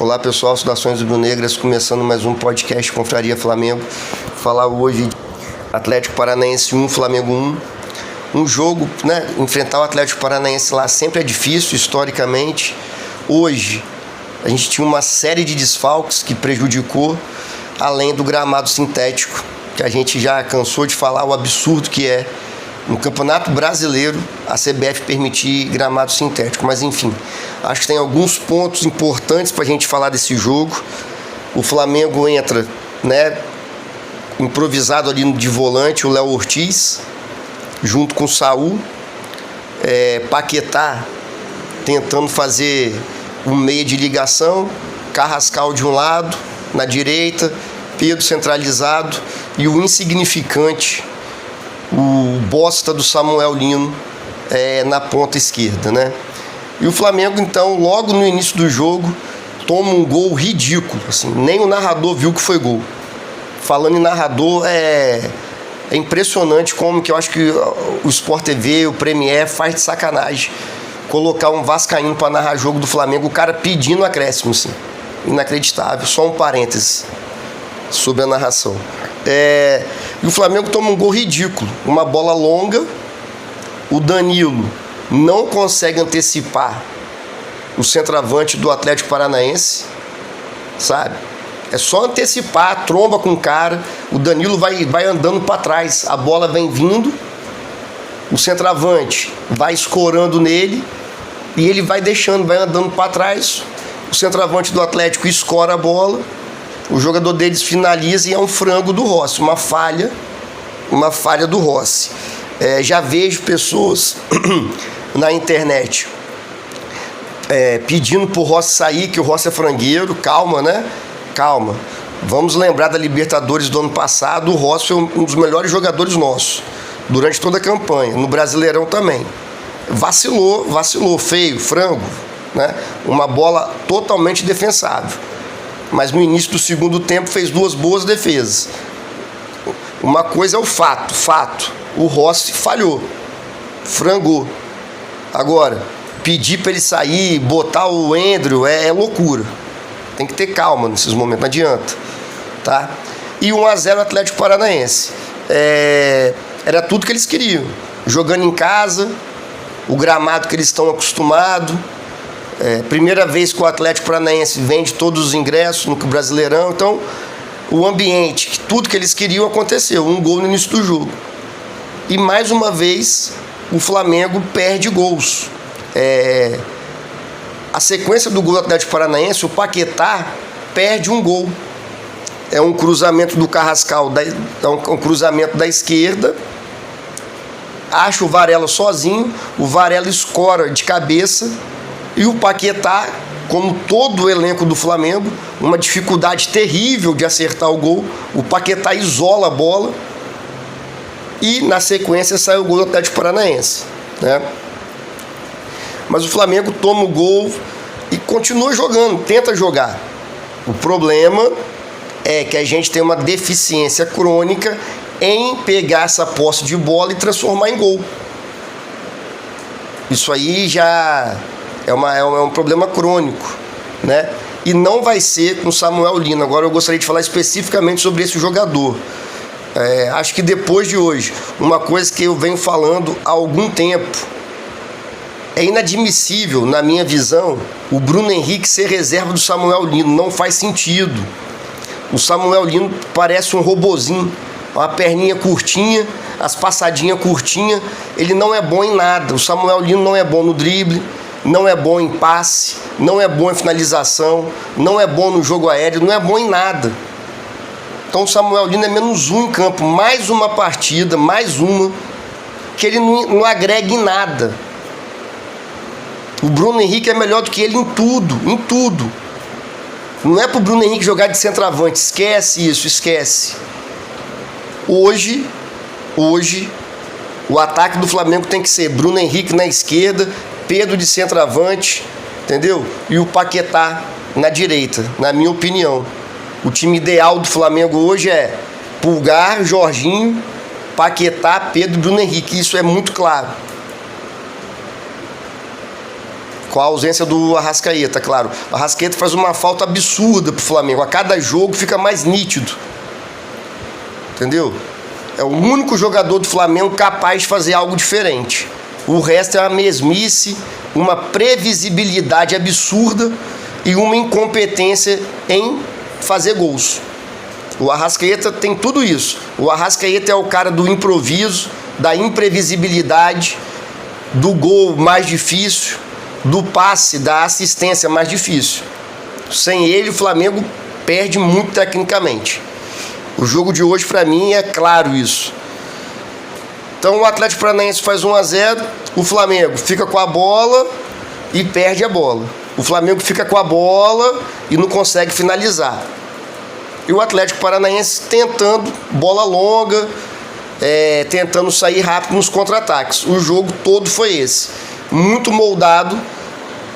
Olá pessoal, saudações rubro-negras, começando mais um podcast Confraria Flamengo. Falar hoje de Atlético Paranaense 1, Flamengo 1. Um jogo, né? Enfrentar o Atlético Paranaense lá sempre é difícil, historicamente. Hoje a gente tinha uma série de desfalques que prejudicou, além do gramado sintético, que a gente já cansou de falar o absurdo que é no Campeonato Brasileiro a CBF permitir gramado sintético. Mas enfim, acho que tem alguns pontos importantes para a gente falar desse jogo. O Flamengo entra, né, improvisado ali de volante, o Léo Ortiz, junto com o Saul. Paquetá tentando fazer um meio de ligação, Carrascal de um lado, na direita, Pedro centralizado e o insignificante, o bosta do Samuel Lino na ponta esquerda, né? E o Flamengo, então, logo no início do jogo, toma um gol ridículo, assim, nem o narrador viu que foi gol. Falando em narrador, é impressionante como que eu acho que o Sport TV, o Premier faz de sacanagem colocar um vascaíno para narrar jogo do Flamengo, o cara pedindo acréscimo, assim. Inacreditável. Só um parêntese sobre a narração. E o Flamengo toma um gol ridículo, uma bola longa, o Danilo não consegue antecipar o centroavante do Atlético Paranaense, sabe? É só antecipar, tromba com o cara, o Danilo vai andando para trás, a bola vem vindo, o centroavante vai escorando nele e ele vai deixando, vai andando para trás, o centroavante do Atlético escora a bola, o jogador deles finaliza e é um frango do Rossi, uma falha do Rossi. Já vejo pessoas na internet pedindo pro Rossi sair, que o Rossi é frangueiro. Calma, né? Calma. Vamos lembrar da Libertadores do ano passado, o Rossi foi um dos melhores jogadores nossos, durante toda a campanha, no Brasileirão também. Vacilou, feio, frango, né? Uma bola totalmente defensável. Mas no início do segundo tempo fez duas boas defesas. Uma coisa é o fato. O Rossi falhou, frangou. Agora, pedir para ele sair, botar o Endrio é loucura. Tem que ter calma nesses momentos, não adianta, tá? E 1-0 Atlético Paranaense. Era tudo que eles queriam. Jogando em casa, o gramado que eles estão acostumados. Primeira vez que o Atlético Paranaense vende todos os ingressos no Brasileirão. Então, o ambiente, tudo que eles queriam aconteceu. Um gol no início do jogo. E mais uma vez, o Flamengo perde gols. A sequência do gol do Atlético Paranaense, o Paquetá perde um gol. É um cruzamento do Carrascal, um cruzamento da esquerda. Acha o Varela sozinho, o Varela escora de cabeça. E o Paquetá, como todo o elenco do Flamengo, uma dificuldade terrível de acertar o gol. O Paquetá isola a bola e na sequência sai o gol do Atlético Paranaense, né? Mas o Flamengo toma o gol e continua jogando, tenta jogar. O problema é que a gente tem uma deficiência crônica em pegar essa posse de bola e transformar em gol. Isso aí já é um problema crônico, né? E não vai ser com Samuel Lino. Agora eu gostaria de falar especificamente sobre esse jogador. Acho que depois de hoje, uma coisa que eu venho falando há algum tempo, é inadmissível, na minha visão, o Bruno Henrique ser reserva do Samuel Lino. Não faz sentido. O Samuel Lino parece um robozinho, uma perninha curtinha, as passadinhas curtinhas. Ele não é bom em nada. O Samuel Lino não é bom no drible, não é bom em passe, não é bom em finalização, não é bom no jogo aéreo, não é bom em nada. Então o Samuel Lino é -1 em campo. Mais uma partida, mais uma, que ele não agrega em nada. O Bruno Henrique é melhor do que ele em tudo. Não é pro Bruno Henrique jogar de centroavante, esquece isso, esquece. Hoje, o ataque do Flamengo tem que ser Bruno Henrique na esquerda, Pedro de centroavante, entendeu? E o Paquetá na direita, na minha opinião. O time ideal do Flamengo hoje é Pulgar, Jorginho, Paquetá, Pedro e Bruno Henrique. Isso é muito claro. Com a ausência do Arrascaeta, claro. O Arrascaeta faz uma falta absurda pro Flamengo. A cada jogo fica mais nítido. Entendeu? É o único jogador do Flamengo capaz de fazer algo diferente. O resto é uma mesmice, uma previsibilidade absurda e uma incompetência em fazer gols. O Arrascaeta tem tudo isso. O Arrascaeta é o cara do improviso, da imprevisibilidade, do gol mais difícil, do passe, da assistência mais difícil. Sem ele, o Flamengo perde muito tecnicamente. O jogo de hoje, para mim, é claro isso. Então, o Atlético Paranaense faz 1-0, o Flamengo fica com a bola e perde a bola. O Flamengo fica com a bola e não consegue finalizar. E o Atlético Paranaense tentando bola longa, tentando sair rápido nos contra-ataques. O jogo todo foi esse. Muito moldado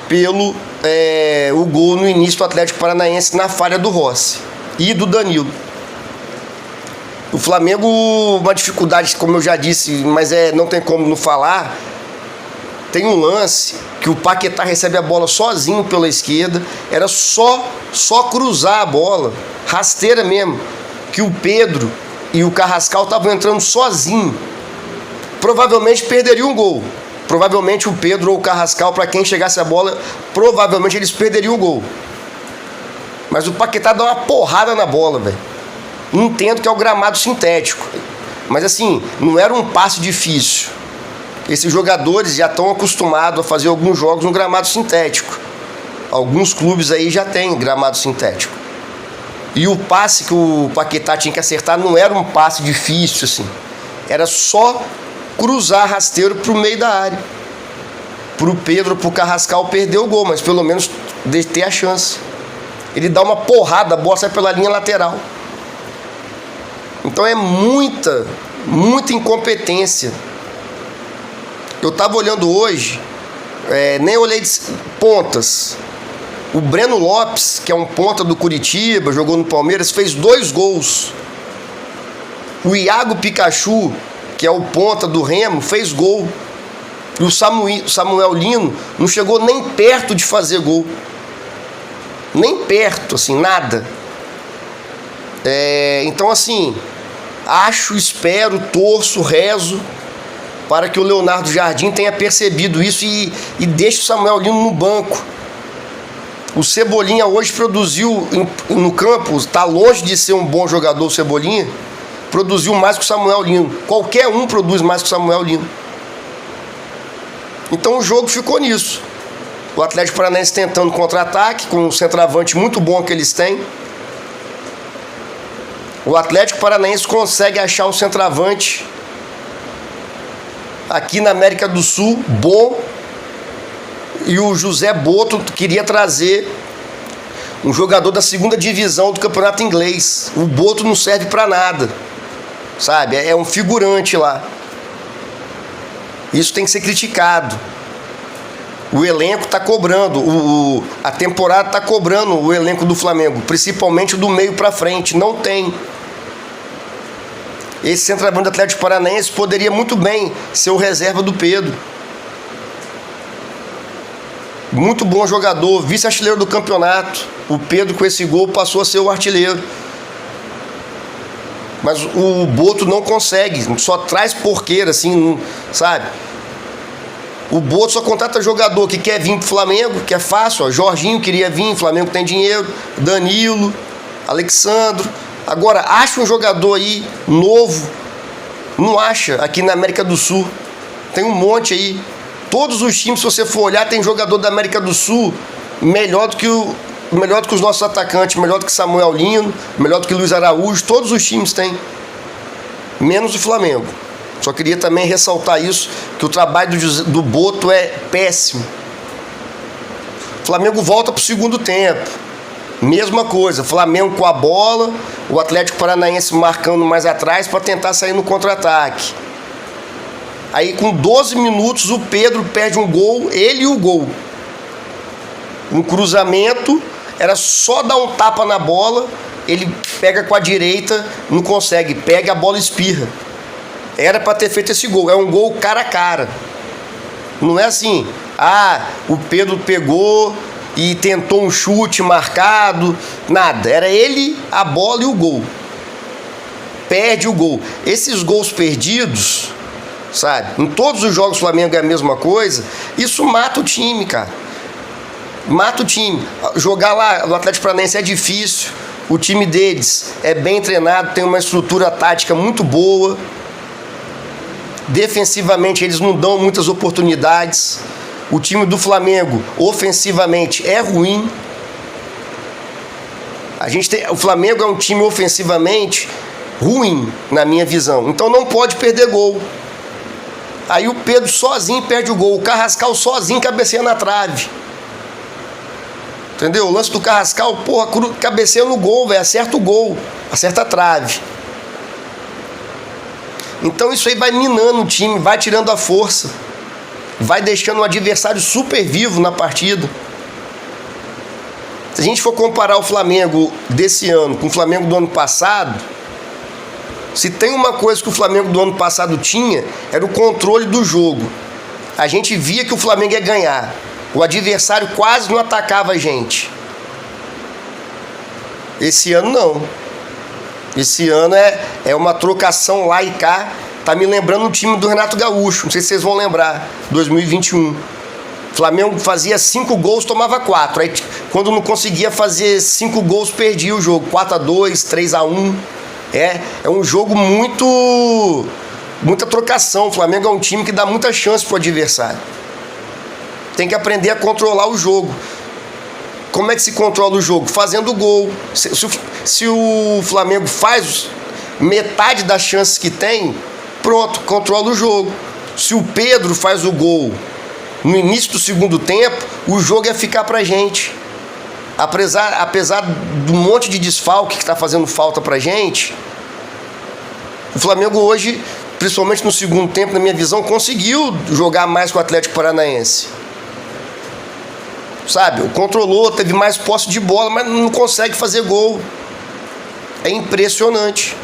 pelo o gol no início do Atlético Paranaense na falha do Rossi e do Danilo. O Flamengo, uma dificuldade, como eu já disse, mas não tem como não falar. Tem um lance que o Paquetá recebe a bola sozinho pela esquerda. Era só cruzar a bola, rasteira mesmo, que o Pedro e o Carrascal estavam entrando sozinho. Provavelmente perderia um gol. Provavelmente o Pedro ou o Carrascal, para quem chegasse a bola, provavelmente eles perderiam o gol. Mas o Paquetá dá uma porrada na bola, velho. Entendo que é o gramado sintético, mas assim, não era um passe difícil. Esses jogadores já estão acostumados a fazer alguns jogos no gramado sintético. Alguns clubes aí já têm gramado sintético. E o passe que o Paquetá tinha que acertar não era um passe difícil, assim. Era só cruzar rasteiro para o meio da área. Para o Pedro, para o Carrascal perder o gol, mas pelo menos ter a chance. Ele dá uma porrada, a bola sai pela linha lateral. Então é muita incompetência. Eu estava olhando hoje, nem olhei de pontas. O Breno Lopes, que é um ponta do Curitiba, jogou no Palmeiras, fez 2 gols. O Iago Pikachu, que é o ponta do Remo, fez gol. E o Samuel Lino não chegou nem perto de fazer gol. Nem perto, assim, nada. Então, assim, espero, torço, rezo para que o Leonardo Jardim tenha percebido isso e deixe o Samuel Lino no banco. O Cebolinha hoje produziu no campo, está longe de ser um bom jogador o Cebolinha, produziu mais que o Samuel Lino. Qualquer um produz mais que o Samuel Lino. Então o jogo ficou nisso. O Atlético Paranaense tentando contra-ataque, com um centroavante muito bom que eles têm. O Atlético Paranaense consegue achar um centroavante aqui na América do Sul, bom. E o José Boto queria trazer um jogador da 2ª divisão do campeonato inglês. O Boto não serve para nada, sabe? É um figurante lá. Isso tem que ser criticado. O elenco está cobrando, a temporada está cobrando o elenco do Flamengo, principalmente do meio para frente. Não tem. Esse centroavante do Atlético Paranaense poderia muito bem ser o reserva do Pedro. Muito bom jogador, vice-artilheiro do campeonato. O Pedro, com esse gol, passou a ser o artilheiro. Mas o Boto não consegue, só traz porqueira, assim, sabe? O Boto só contrata jogador que quer vir pro Flamengo, que é fácil, ó. Jorginho queria vir, o Flamengo tem dinheiro, Danilo, Alexandro. Agora, acha um jogador aí novo, não acha, aqui na América do Sul. Tem um monte aí. Todos os times, se você for olhar, tem jogador da América do Sul melhor do que os nossos atacantes, melhor do que Samuel Lino, melhor do que Luiz Araújo. Todos os times têm, menos o Flamengo. Só queria também ressaltar isso, que o trabalho do Boto é péssimo. O Flamengo volta para o segundo tempo. Mesma coisa, Flamengo com a bola, o Atlético Paranaense marcando mais atrás para tentar sair no contra-ataque. Aí com 12 minutos o Pedro perde um gol, ele e o gol. Um cruzamento, era só dar um tapa na bola, ele pega com a direita, não consegue, pega a bola e espirra. Era para ter feito esse gol, é um gol cara a cara. Não é assim, Ah, o Pedro pegou e tentou um chute marcado. Nada, era ele, a bola e o gol. Perde o gol. Esses gols perdidos, sabe? Em todos os jogos do Flamengo é a mesma coisa. Isso mata o time, cara. Mata o time. Jogar lá no Atlético Paranaense é difícil. O time deles é bem treinado, tem uma estrutura tática muito boa. Defensivamente eles não dão muitas oportunidades. O time do Flamengo, ofensivamente, é ruim. O Flamengo é um time ofensivamente ruim, na minha visão. Então não pode perder gol. Aí o Pedro sozinho perde o gol. O Carrascal sozinho cabeceia na trave. Entendeu? O lance do Carrascal, porra, cabeceia no gol, velho. Acerta o gol, acerta a trave. Então isso aí vai minando o time, vai tirando a força. Vai deixando o adversário super vivo na partida. Se a gente for comparar o Flamengo desse ano com o Flamengo do ano passado, se tem uma coisa que o Flamengo do ano passado tinha, era o controle do jogo. A gente via que o Flamengo ia ganhar. O adversário quase não atacava a gente. Esse ano não. Esse ano é uma trocação lá e cá. Tá me lembrando o time do Renato Gaúcho. Não sei se vocês vão lembrar. 2021. O Flamengo fazia 5 gols, tomava 4. Aí quando não conseguia fazer 5 gols, perdia o jogo. 4-2, 3-1. É um jogo muita trocação. O Flamengo é um time que dá muita chance pro adversário. Tem que aprender a controlar o jogo. Como é que se controla o jogo? Fazendo gol. Se o Flamengo faz metade das chances que tem, pronto, controla o jogo. Se o Pedro faz o gol no início do segundo tempo, o jogo ia ficar pra gente. Apesar do monte de desfalque que está fazendo falta pra gente, o Flamengo hoje, principalmente no segundo tempo, na minha visão, conseguiu jogar mais com o Atlético Paranaense. Sabe, controlou, teve mais posse de bola, mas não consegue fazer gol. É impressionante.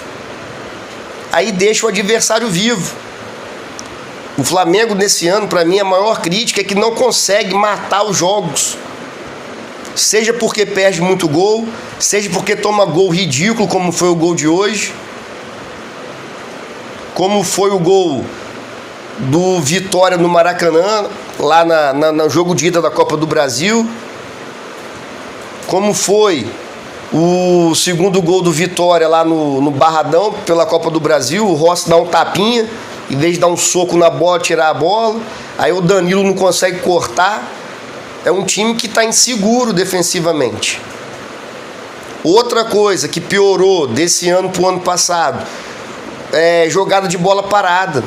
Aí deixa o adversário vivo. O Flamengo nesse ano, para mim, a maior crítica é que não consegue matar os jogos. Seja porque perde muito gol, seja porque toma gol ridículo, como foi o gol de hoje, como foi o gol do Vitória no Maracanã, lá no jogo de ida da Copa do Brasil, como foi o segundo gol do Vitória lá no Barradão, pela Copa do Brasil. O Rossi dá um tapinha, em vez de dar um soco na bola, tirar a bola, aí o Danilo não consegue cortar. É um time que está inseguro defensivamente. Outra coisa que piorou desse ano para o ano passado é jogada de bola parada.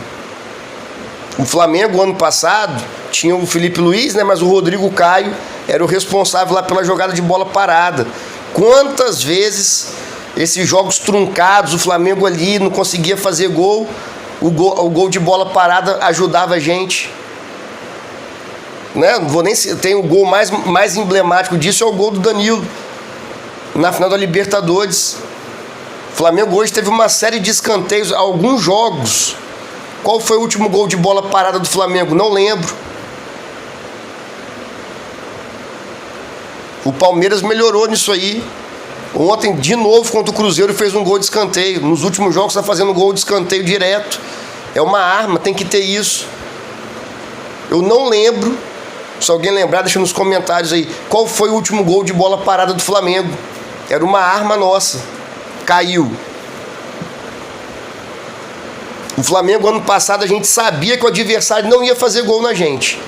O Flamengo, ano passado, tinha o Felipe Luiz, né, mas o Rodrigo Caio era o responsável lá pela jogada de bola parada. Quantas vezes esses jogos truncados, o Flamengo ali não conseguia fazer gol, o gol de bola parada ajudava a gente. Né? Não vou nem tem o gol mais emblemático disso, é o gol do Danilo na final da Libertadores. O Flamengo hoje teve uma série de escanteios, alguns jogos. Qual foi o último gol de bola parada do Flamengo? Não lembro. O Palmeiras melhorou nisso aí. Ontem, de novo, contra o Cruzeiro, fez um gol de escanteio. Nos últimos jogos está fazendo gol de escanteio direto. É uma arma, tem que ter isso. Eu não lembro. Se alguém lembrar, deixa nos comentários aí. Qual foi o último gol de bola parada do Flamengo? Era uma arma nossa. Caiu. O Flamengo, ano passado, a gente sabia que o adversário não ia fazer gol na gente.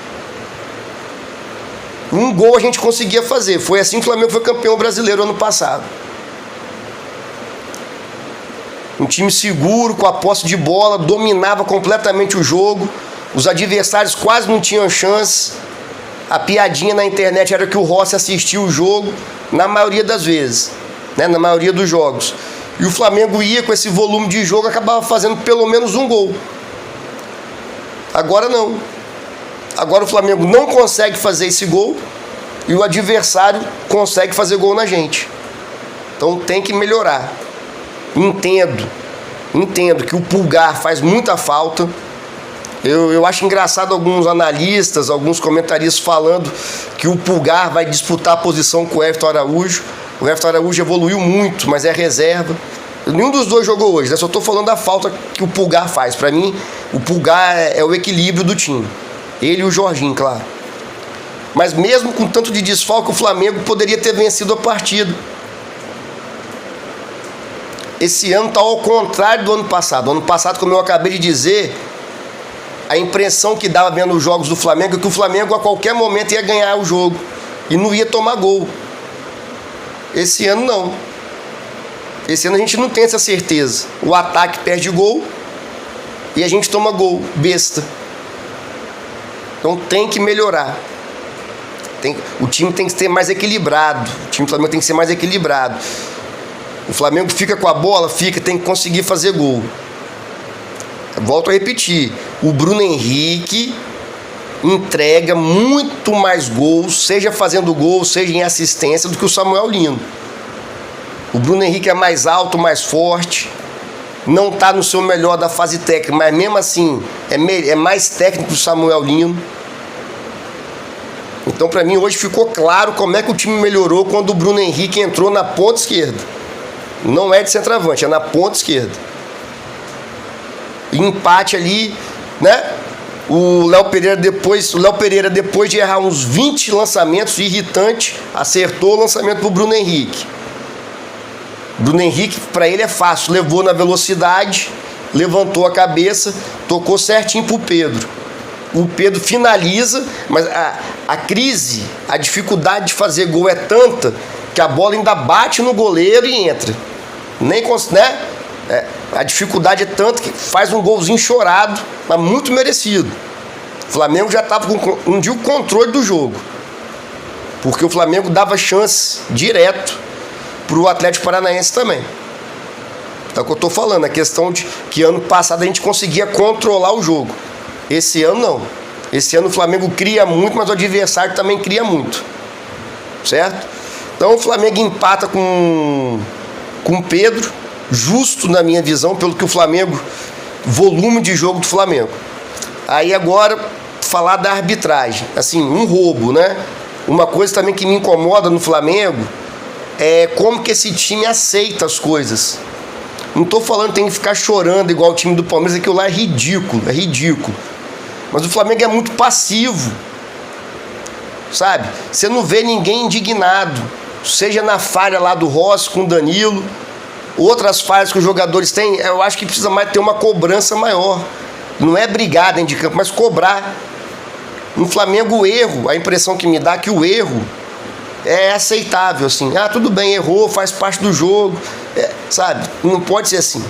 Um gol a gente conseguia fazer. Foi assim que o Flamengo foi campeão brasileiro ano passado. Um time seguro, com a posse de bola, dominava completamente o jogo. Os adversários quase não tinham chance. A piadinha na internet era que o Rossi assistia o jogo, na maioria das vezes, né? Na maioria dos jogos. E o Flamengo ia com esse volume de jogo, acabava fazendo pelo menos um gol. Agora não. Agora o Flamengo não consegue fazer esse gol e o adversário consegue fazer gol na gente. Então tem que melhorar. Entendo que o Pulgar faz muita falta. Eu acho engraçado alguns analistas, alguns comentaristas falando que o Pulgar vai disputar a posição com o Everton Araújo. O Everton Araújo evoluiu muito, mas é reserva. Nenhum dos dois jogou hoje, né? Só estou falando da falta que o Pulgar faz. Para mim, o Pulgar é o equilíbrio do time. Ele e o Jorginho, claro. Mas mesmo com tanto de desfalque, o Flamengo poderia ter vencido a partida. Esse ano está ao contrário do ano passado. O ano passado, como eu acabei de dizer, a impressão que dava vendo os jogos do Flamengo é que o Flamengo a qualquer momento ia ganhar o jogo e não ia tomar gol. Esse ano não. Esse ano a gente não tem essa certeza. O ataque perde gol e a gente toma gol, besta. Então tem que melhorar. O time tem que ser mais equilibrado. O time do Flamengo tem que ser mais equilibrado. O Flamengo fica com a bola, tem que conseguir fazer gol. Volto a repetir, o Bruno Henrique entrega muito mais gols, seja fazendo gol, seja em assistência, do que o Samuel Lino. O Bruno Henrique é mais alto, mais forte, não está no seu melhor da fase técnica, mas mesmo assim é mais técnico que o Samuel Lino. Então, para mim, hoje ficou claro como é que o time melhorou quando o Bruno Henrique entrou na ponta esquerda. Não é de centroavante, é na ponta esquerda. Empate ali, né? O Léo Pereira, depois de errar uns 20 lançamentos, irritante, acertou o lançamento pro Bruno Henrique. Bruno Henrique, para ele é fácil, levou na velocidade, levantou a cabeça, tocou certinho pro Pedro. O Pedro finaliza, mas a crise, a dificuldade de fazer gol é tanta que a bola ainda bate no goleiro e entra. Né? A dificuldade é tanto que faz um golzinho chorado, mas muito merecido. O Flamengo já estava com o controle do jogo, porque o Flamengo dava chance direto para o Atlético Paranaense também. Então é o que eu estou falando, a questão de que ano passado a gente conseguia controlar o jogo. Esse ano não. Esse ano o Flamengo cria muito, mas o adversário também cria muito. Certo? Então o Flamengo empata com o Pedro, justo na minha visão, pelo que o Flamengo, volume de jogo do Flamengo. Aí agora, falar da arbitragem, assim, um roubo, né? Uma coisa também que me incomoda no Flamengo é como que esse time aceita as coisas. Não estou falando que tem que ficar chorando igual o time do Palmeiras, aquilo lá é ridículo, Mas o Flamengo é muito passivo, sabe? Você não vê ninguém indignado, seja na falha lá do Rossi com o Danilo, outras falhas que os jogadores têm. Eu acho que precisa mais ter uma cobrança maior. Não é brigar dentro de campo, mas cobrar. No Flamengo, o erro, a impressão que me dá é que o erro é aceitável, assim. Ah, tudo bem, errou, faz parte do jogo. Sabe? Não pode ser assim.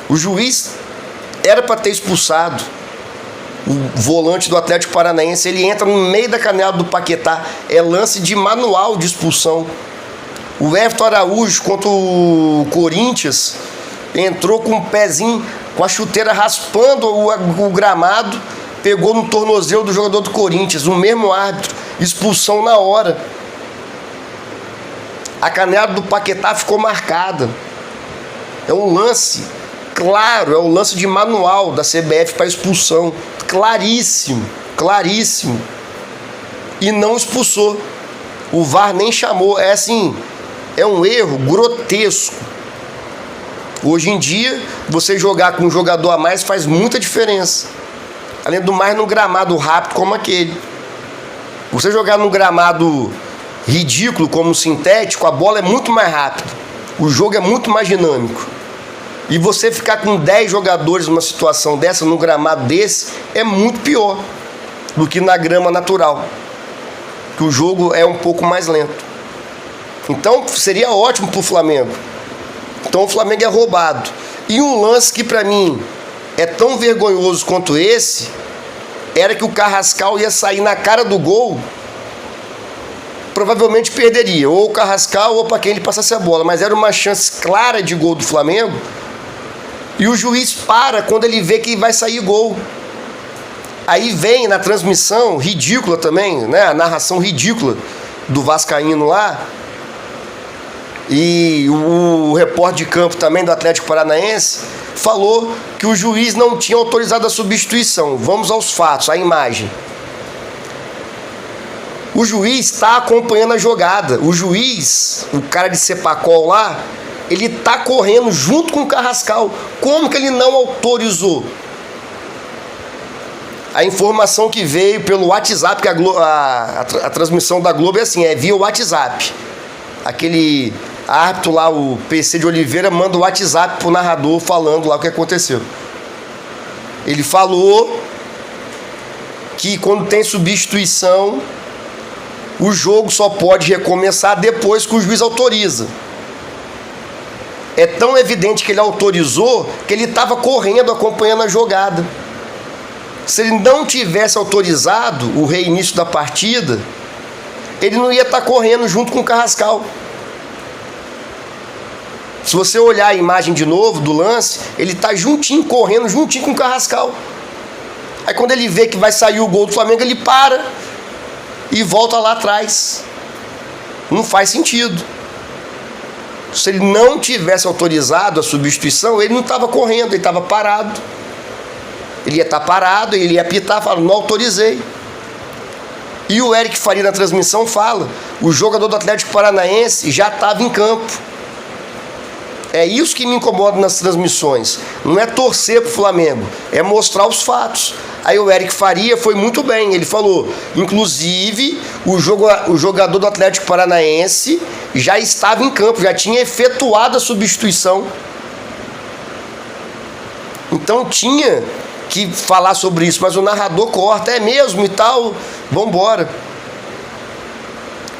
O juiz era para ter expulsado o volante do Atlético Paranaense. Ele entra no meio da canela do Paquetá. É lance de manual de expulsão. O Everton Araújo contra o Corinthians entrou com o pezinho, com a chuteira raspando o gramado, pegou no tornozelo do jogador do Corinthians, o mesmo árbitro, expulsão na hora. A canela do Paquetá ficou marcada. É um lance claro, é um lance de manual da CBF para expulsão, claríssimo. E não expulsou. O VAR nem chamou, é assim... É um erro grotesco. Hoje em dia, você jogar com um jogador a mais faz muita diferença. Além do mais, num gramado rápido como aquele. Você jogar num gramado ridículo como o sintético, a bola é muito mais rápida. O jogo é muito mais dinâmico. E você ficar com 10 jogadores numa situação dessa, num gramado desse, é muito pior do que na grama natural. Que o jogo é um pouco mais lento. Então seria ótimo para o Flamengo. Então o Flamengo é roubado. E um lance que para mim é tão vergonhoso quanto esse, era que o Carrascal ia sair na cara do gol, provavelmente perderia, ou o Carrascal ou para quem ele passasse a bola, mas era uma chance clara de gol do Flamengo, e o juiz para quando ele vê que vai sair gol. Aí vem na transmissão, ridícula também, né? A narração ridícula do vascaíno lá, e o repórter de campo também do Atlético Paranaense falou que o juiz não tinha autorizado a substituição. Vamos aos fatos, a imagem. O juiz está acompanhando a jogada. O juiz, o cara de Cepacol lá, ele está correndo junto com o Carrascal. Como que ele não autorizou? A informação que veio pelo WhatsApp, porque a transmissão da Globo é assim, é via WhatsApp. Aquele árbitro lá, o PC de Oliveira, manda o WhatsApp pro narrador falando lá o que aconteceu. Ele falou que quando tem substituição, o jogo só pode recomeçar depois que o juiz autoriza. É tão evidente que ele autorizou que ele estava correndo, acompanhando a jogada. Se ele não tivesse autorizado o reinício da partida, ele não ia estar correndo junto com o Carrascal. Se você olhar a imagem de novo do lance, ele está juntinho, correndo juntinho com o Carrascal. Aí quando ele vê que vai sair o gol do Flamengo, ele para e volta lá atrás. Não faz sentido. Se ele não tivesse autorizado a substituição, ele não estava correndo, ele estava parado. Ele ia estar parado, ele ia apitar, falando, não autorizei. E o Eric Faria na transmissão fala, o jogador do Atlético Paranaense já estava em campo. É isso que me incomoda nas transmissões. Não é torcer pro Flamengo, é mostrar os fatos. Aí o Eric Faria foi muito bem, ele falou, inclusive o jogador do Atlético Paranaense já estava em campo, já tinha efetuado a substituição. Então tinha que falar sobre isso, mas o narrador corta, é mesmo e tal, vambora.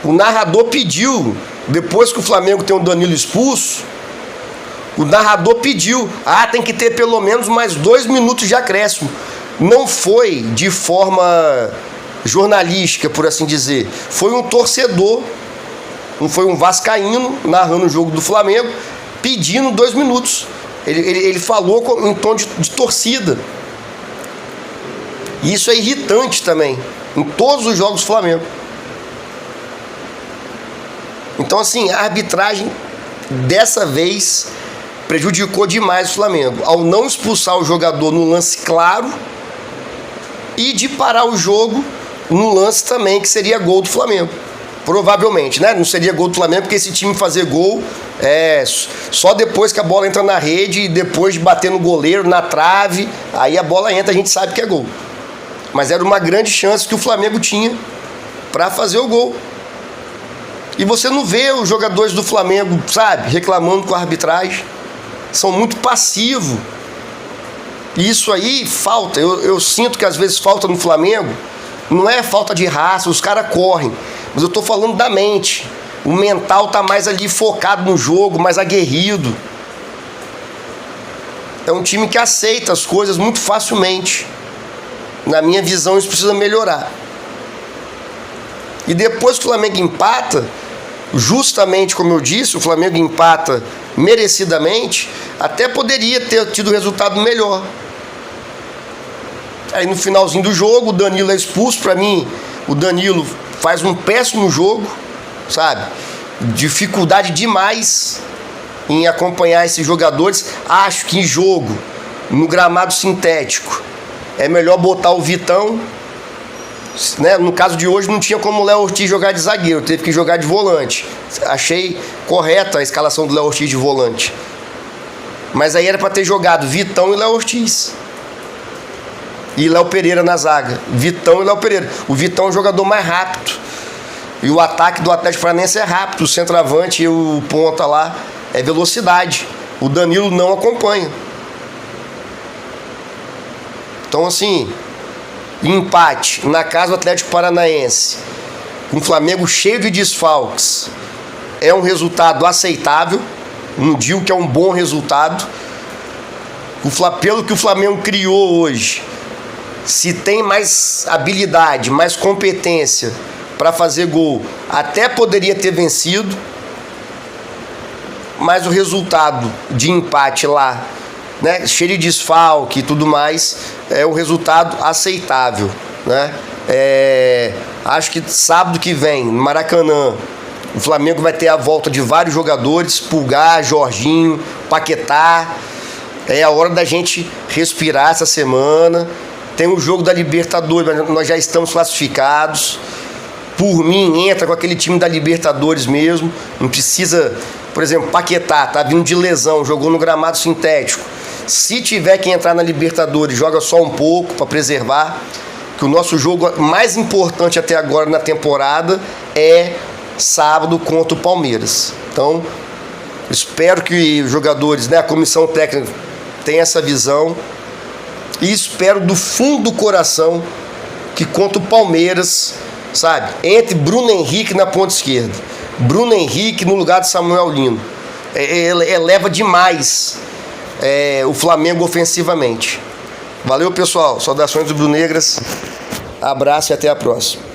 O narrador pediu, depois que o Flamengo tem o Danilo expulso, o narrador pediu, tem que ter pelo menos mais 2 minutos de acréscimo. Não foi de forma jornalística, por assim dizer. Foi um torcedor, não foi um vascaíno narrando o jogo do Flamengo, pedindo 2 minutos. Ele falou em tom de torcida. E isso é irritante também, em todos os jogos do Flamengo. Então, assim, a arbitragem, dessa vez, prejudicou demais o Flamengo, ao não expulsar o jogador no lance claro e de parar o jogo no lance também, que seria gol do Flamengo. Provavelmente, né? Não seria gol do Flamengo, porque esse time fazer gol só depois que a bola entra na rede e depois de bater no goleiro, na trave, aí a bola entra, a gente sabe que é gol. Mas era uma grande chance que o Flamengo tinha para fazer o gol. E você não vê os jogadores do Flamengo, sabe, reclamando com a arbitragem. São muito passivos. E isso aí falta. Eu sinto que às vezes falta no Flamengo. Não é falta de raça, os caras correm. Mas eu tô falando da mente. O mental tá mais ali focado no jogo, mais aguerrido. É um time que aceita as coisas muito facilmente. Na minha visão, isso precisa melhorar. E depois que o Flamengo empata, justamente como eu disse, o Flamengo empata merecidamente, até poderia ter tido resultado melhor. Aí no finalzinho do jogo, o Danilo é expulso. Para mim, o Danilo faz um péssimo jogo, sabe? Dificuldade demais em acompanhar esses jogadores. Acho que em jogo, no gramado sintético, é melhor botar o Vitão, né? No caso de hoje não tinha como o Léo Ortiz jogar de zagueiro, teve que jogar de volante. Achei correta a escalação do Léo Ortiz de volante. Mas aí era para ter jogado Vitão e Léo Ortiz. E Léo Pereira na zaga. Vitão e Léo Pereira. O Vitão é um jogador mais rápido. E o ataque do Atlético Paranaense é rápido. O centroavante e o ponta lá é velocidade. O Danilo não acompanha. Então, assim, empate na casa do Atlético Paranaense, com o Flamengo cheio de desfalques, é um resultado aceitável. Não digo que é um bom resultado. Pelo que o Flamengo criou hoje, se tem mais habilidade, mais competência para fazer gol, até poderia ter vencido. Mas o resultado de empate lá, né, cheio de desfalque e tudo mais, é um resultado aceitável, né? Acho que sábado que vem, no Maracanã, O Flamengo vai ter a volta de vários jogadores, Pulgar, Jorginho, Paquetá. É a hora da gente respirar essa semana. Tem o jogo da Libertadores, mas nós já estamos classificados. Por mim, entra com aquele time da Libertadores mesmo. Não precisa, por exemplo, Paquetá, tá vindo de lesão, jogou no gramado sintético. Se tiver que entrar na Libertadores, joga só um pouco para preservar. Que o nosso jogo mais importante até agora na temporada é sábado contra o Palmeiras. Então, espero que os jogadores, né, a comissão técnica tenha essa visão. E espero do fundo do coração que contra o Palmeiras, sabe, entre Bruno Henrique na ponta esquerda, Bruno Henrique no lugar de Samuel Lino, eleva demais o Flamengo ofensivamente. Valeu, pessoal, saudações do Brunegras, abraço e até a próxima.